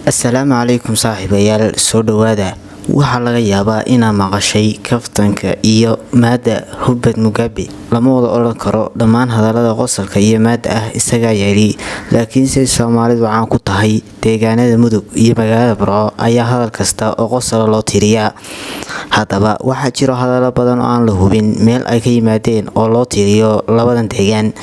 Assalaamu calaykum saaxiibayaal, soo dhawaada. Waxaa laga yaabaa inaad maqashay kaftanka iyo maada Robert Mugabe. Lama wada odhan karo dhammaan hadallada qosolka iyo maada ah isagaa yidhi, laakiinse Soomaalidu caan ku tahay deegaanada Mudug iyo magaalada Burco ayaa hadal kasta oo qosol loo tiriyaa. Haddaba waxaa jiro hadallo badan oo aan la hubin meel ay ka yimaadeen oo loo tiriyo labadan deegaan.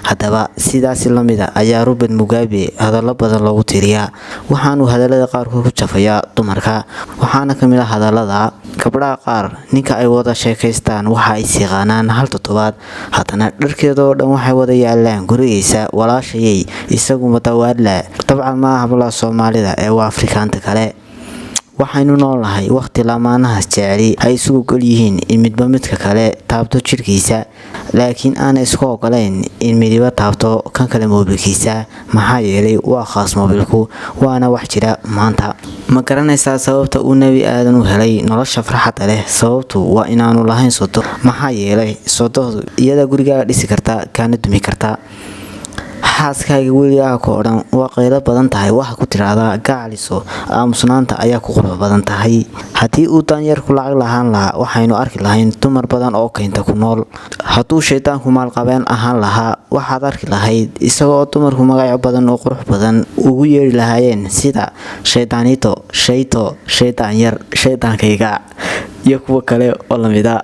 Haddaba sidaasi la mid ah ayaa Robert Mugabe hadallo badan loogu tiriyaa, waxaanu hadallada qaarkood ku jafayaa dumarka. Waxaana ka mid ah hadallada gabdhaha qaar ninka ay wada sheekaystaan waxa ay siiqaanaan hal toddobaad, haddana dharkeeda oo dhan waxay wada yaalaan gurigiisa walaashayay isagu madawaadla. Dabcan ma aha hablaha Soomaalida ee waa Afrikaanta kale. Waxaynu noolahay waqti lamaanahaas jeceli ay isugu gol yihiin in midba midka kale taabto jirkiisa, laakiin aan isku ogolayn in midiba taabto kan kale moobilkiisa, maxaa yeelay waa khaas moobilku waana wax jira maanta. Ma garanaysaa sababta uu Nebi Aadan u helay nolosha farxadda leh? Sababtu waa inaanu lahayn sodo, maxaa yeelay sodohdu iyada gurigaaga dhisi karta kaana dumi karta. Xaaskaaga weligaa ka odhan waa qaylo badan tahay, waxa ku tiraahdaa gacaliso, aamusnaanta ayaa ku qurux badan tahay. Haddii uu danyarku lacag lahaan lahaa waxaynu arki lahayn dumar badan oo keynta ku nool. Hadduu shaydaanku maalqabeen ahaan lahaa waxaad arki lahayd isagoo dumarku magacyo badan oo qurux badan ugu yeeri lahaayeen sida shaydaanito, shayto, shaydaan yar, shaydaankayga iyo kuwa kale oo lamid ah.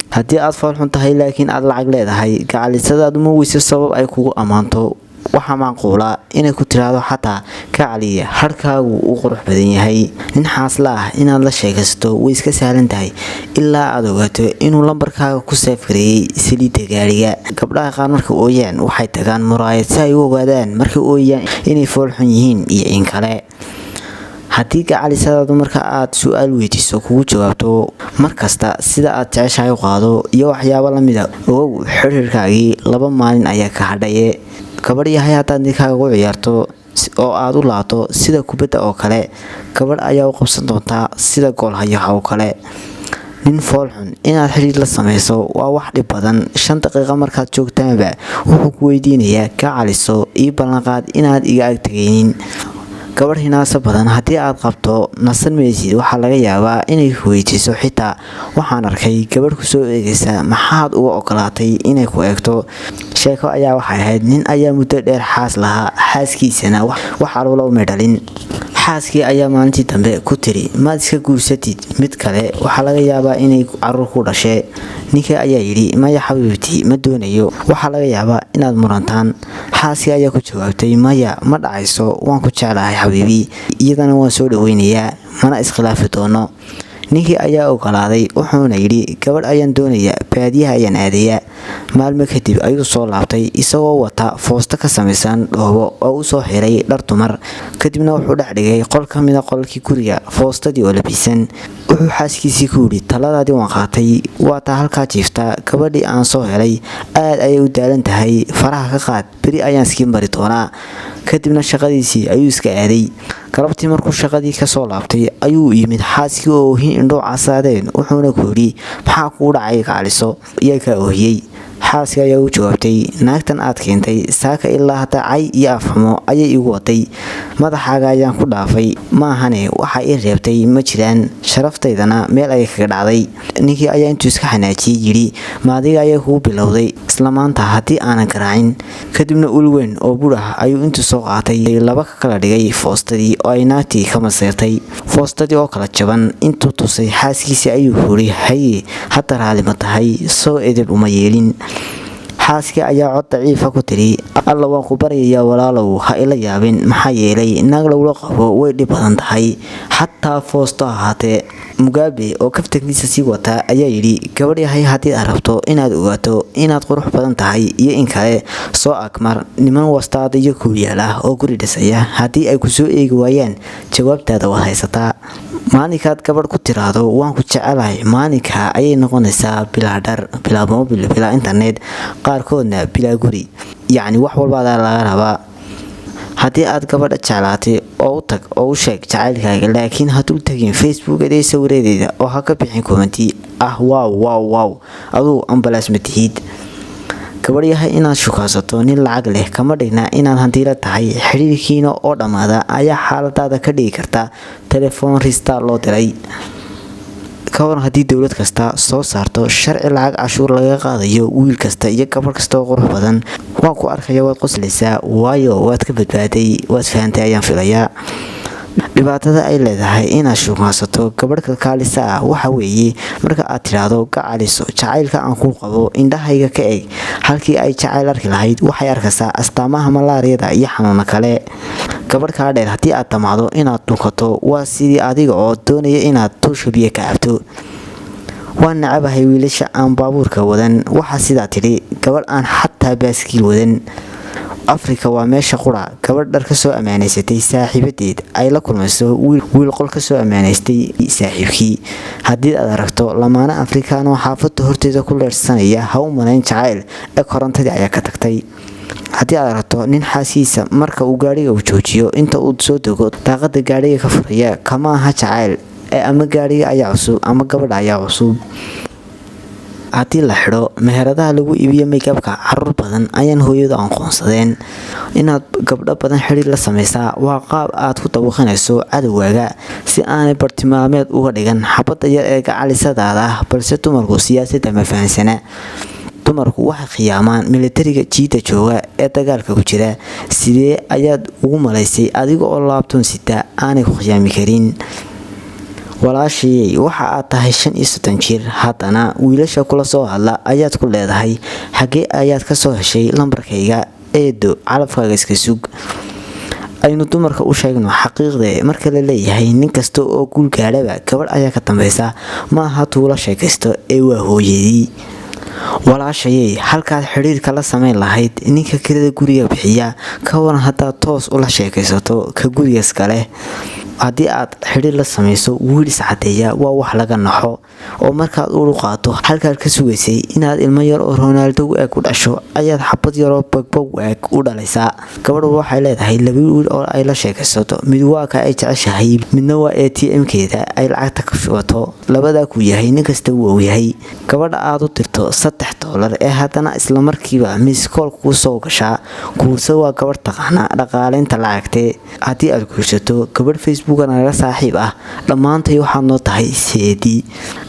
Haddii aad fool xun tahay laakiin aad lacag leedahay, gacalisadaadu ma weyso sabab ay kugu ammaanto. Waxaa macquula inay ku tiraahdo xataa gacaliya harkaagu uu qurux badan yahay. Nin xaasla ah inaad la sheekaysato way iska sahlan tahay ilaa aad ogaato inuu lambarkaaga ku seef gareeyay saliidda gaariga. Gabdhaha qaar markay ooyaan waxay tagaan muraayad si ay u ogaadaan markay ooyaan inay fool xun yihiin iyo in kale. Haddii gacalisadaadu marka aad su'aal weydiiso kugu jawaabto markasta sida aad jeceshahay u qaado iyo waxyaabo la mid ah, ogow xiriirkaagii 2 maalin ayaa ka hadhaye. Gabadh yahay haddaad ninkaaga u ciyaarto oo aad u laato sida kubadda oo kale, gabadh ayaa u qabsan doontaa sida goolhayaha oo kale. Nin fool xun inaad xiriir la sameyso waa wax dhib badan. 5 daqiiqo markaad joogtaanba wuxuu ku weydiinayaa gacaliso ii ballanqaad inaad iga ag tagaynin. Gabadh hinaasa badan haddii aad qabto nasan maysid waxaa laga yaabaa inay ku weydiiso xitaa waxaan arkay gabadh ku soo eegaysa maxaad uga ogolaatay inay ku eegto. Sheeko ayaa waxay ahayd nin ayaa muddo dheer xaas lahaa, xaaskiisana wax caruur uma dhalin. Xaaskii ayaa maalintii dambe ku tiri maad iska guursatid mid kale, waxaa laga yaabaa inay caruur ku dhashay. Ninkii ayaa yidhi maya xabiibtii ma doonayo, waxaa laga yaabaa inaad murantaan. Xaaskii ayaa ku jawaabtay maya ma dhacayso, waan ku jeclahay xabiibi, iyadana waan soo dhaweynayaa, mana iskhilaafi doono. Ninkii ayaa ogolaaday wuxuuna yidhi gabadh ayaan doonayaa, baadiyaha ayaan aadayaa. Maalmo kadib ayuu soo laabtay isagoo wata foosto ka samaysan dhoobo oo u soo xiray dhar dumar. Kadibna wuxuu dhex dhigay qol ka mid ah qolkii guriga foostadii oo labisan. Wuxuu xaaskiisii ku yidhi taladaadii waan qaatay, waa taa halkaa jiifta, gabadhii aan soo helay aad ayay u daalan tahay, faraha ka qaad, beri ayaan iskiin bari doonaa. Kadibna shaqadiisii ayuu iska aaday. Galabtii markuu shaqadii ka soo laabtay ayuu yimid xaaskii oo oohin indho casaadeen, wuxuuna ku yidhi maxaa kugu dhacay gacaliso, iyaa ka oohiyay. Xaaskii ayaa u jawaabtay naagtan aad keentay saaka ilaa hadda cay iyo afxumo ayay igu waday, madaxaaga ayaan ku dhaafay, maahane waxa ii reebtay ma jiraan, sharaftaydana meel ayay kaga dhacday. Ninkii ayaa intuu iska xanaajiyay yidhi maadiga ayaa kugu bilowday isla maanta haddii aanan garaacin. Kadibna ul weyn oo bur ah ayuu intuu soo qaatay laba ka kala dhigay foostadii oo ay naagtii ka maseertay. Foostadii oo kala jaban intuu tusay xaaskiisii ayuu yidhi haye hadda raali ma tahay, soo edeb uma yeelin. Xaaskii ayaa cod daciifa ku tiri alla waan ku baryayaa walaalow ha ila yaabin, maxaa yeelay naag lagula qabo way dhib badan tahay xataa foosto ahaatee. Mugabe oo kaftankiisa sii wata ayaa yidhi gabadh yahay haddii aad rabto inaad ogaato inaad qurux badan tahay iyo in kale soo agmar niman wastaada iyo kuuliyaal ah oo guri dhisaya. Haddii ay ku soo eegi waayaan jawaabtaada waad haysataa. Maalinkaad gabadh ku tiraahdo waan ku jecelahay, maalinka ayay noqonaysaa bilaa dhar, bilaa moobil, bilaa internet, qaarkoodna bilaa guri, yacni wax walba laga rabaa. Haddii aad gabadha jeclaatay oo u tag oo u sheeg jacaylkaaga, laakiin hadduu tagin Facebook-eeda sawiradeeda oo ha ka bixin commenti ah wow aduu ambalaas ma tihid. gabadh inaad shukaansato nin lacag leh kama dhigna inaad hantiila tahay. Xiriirkiina oo dhammaada ayaa xaaladaada ka dhigi karta telefoon rista loo diray. Ka waran haddii dowlad kasta soo saarto sharci lacag cashuur laga qaadayo wiil kasta iyo gabadh kasta oo qurux badan, waan ku arkaya waad qoslaysaa, waayo waad ka badbaaday, waad fahantay ayaan filayaa. Dhibaatada ay leedahay inaad shukaansato gabadh kalkaalisa ah waxa weeye marka aad tiraahdo gacaliso jacaylka aan ku qabo indhahayga ka eeg, halkii ay jacayl arki lahayd waxay arkaysaa astaamaha malaariyada iyo xanuuna kale. Gabadh kaa dheer haddii aad damacdo inaad dhukato waa sidii adiga oo doonaya inaad tuusha biyo ka cabto. Waan nacabahay wiilasha aan baabuurka wadan, waxaa sidaa tidhi gabadh aan xataa baaskiil wadan. Afrika waa meesha qura gabadh dhar ka soo amaaneysatay saaxiibadeed ay la kulmayso wiil qol ka soo amaaneystay saaxiibkii. Haddii aad aragto lamaane Afrikaan oo xaafadda horteeda ku leersanaya, ha u malayn jacayl ee korontadii ayaa ka tagtay. Haddii aad aragto nin xaaskiisa marka uu gaadhiga u joojiyo inta uu soo dego daaqada gaadhiga ka furaya, kama aha jacayl ee ama gaadhiga ayaa cusub ama gabadha ayaa cusub. Haddii la xidho meheradaha lagu iibiyo make-upka, caruur badan ayaan hooyadu aqoonsadeen. Inaad gabdho badan xiriir la sameysaa waa qaab aad ku dabaqanayso cadowgaaga si aanay bartilmaameed uga dhigan xabadda yar ee gacalisadaada ah. Balse dumarku siyaasadda ma fahansana. Dumarku waxay khiyaamaan militariga jiida jooga ee dagaalka ku jira. Sidee ayaad ugu malaysay adiga oo laabtoon sita aanay ku khiyaami karin? Walaashayey waxa aad tahay 35 jir, haddana wiilasha kula soo hadla ayaad ku leedahay xagee ayaad ka soo heshay lambarkayga? Eedo calafkaaga iska sug. Aynu dumarka u sheegno xaqiiqda marka la leeyahay nin kasta oo guul gaadhaba gabadh ayaa ka dambaysa, ma aha tuula sheekaysto ee waa hooyadii. Walaashayey halkaad xiriirka la sameyn lahayd ninka kirada guriga bixiya, ka waran haddaad toos ula sheekaysato ka gurigaas kale. Haddii aad xiriir la sameyso wiil is cadeeya waa wax laga naxo, oo markaad u qaato halkaad ka sugaysay inaad ilmo yar oo Ronaldo u eg u dhasho ayaad xabad yar oo Pogba u eg u dhalaysaa. Gabadhu waxay leedahay laba wiil oo ay la sheekaysato, mid waa ka ay jeceshahay, midna waa ATM-keeda ay lacagta ka shubato. Labadaa ku yahay nin kasta wuu yahay. Gabadha aad u dirto $3 ee haddana isla markiiba miss call kuu soo gashaa, kuuse waa gabadh taqaana dhaqaaleynta lacagte. Haddii aad guursato gabadh Facebook naga saaxiib ah, dhammaantay waxaad noo tahay seedii.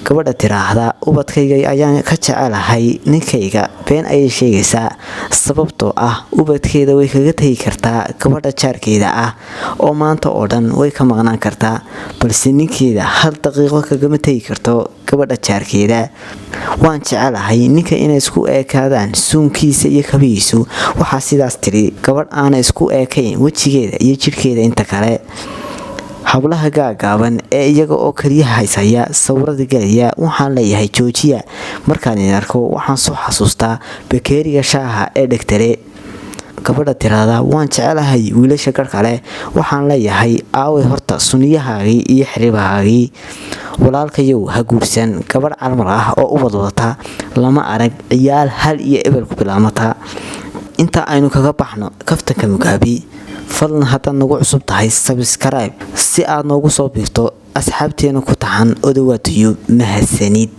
Gabadha tiraahda ubadkayga ayaan ka jecelahay ninkayga, been ayay sheegaysaa, sababtoo ah ubadkeeda way kaga tagi kartaa gabadha jaarkeeda ah oo maanta oo dhan way ka maqnaan kartaa, balse ninkeeda hal daqiiqo kagama tagi karto gabadha jaarkeeda. Waan jecelahay ninka inay isku eekaadaan suunkiisa iyo kabihiisu. Waxaa sidaas tiri gabadh aanay isku eekayn wejigeeda iyo jidhkeeda inta kale. Hablaha gaagaaban ee iyaga oo kaliya haysaya sawirada galaya waxaan leeyahay joojiya. Markaan idin arko waxaan soo xasuustaa bakeeriga shaaha ee dhegtare. Gabadha tiraahda waan jecelahay wiilasha gar kale, waxaan leeyahay aaway horta sunniyahaagii iyo xiribahaagii. Walaalkayow ha guursan gabadh calmar ah oo ubad wadata, lama arag ciyaal hal iyo ebel ku bilaamata. Inta aynu kaga baxno kaftanka Mugabe, fadlan haddaad nagu cusub tahay subscribe si aad noogu soo biirto asxaabteena ku taxan Odawa Tube. Mahadsanid.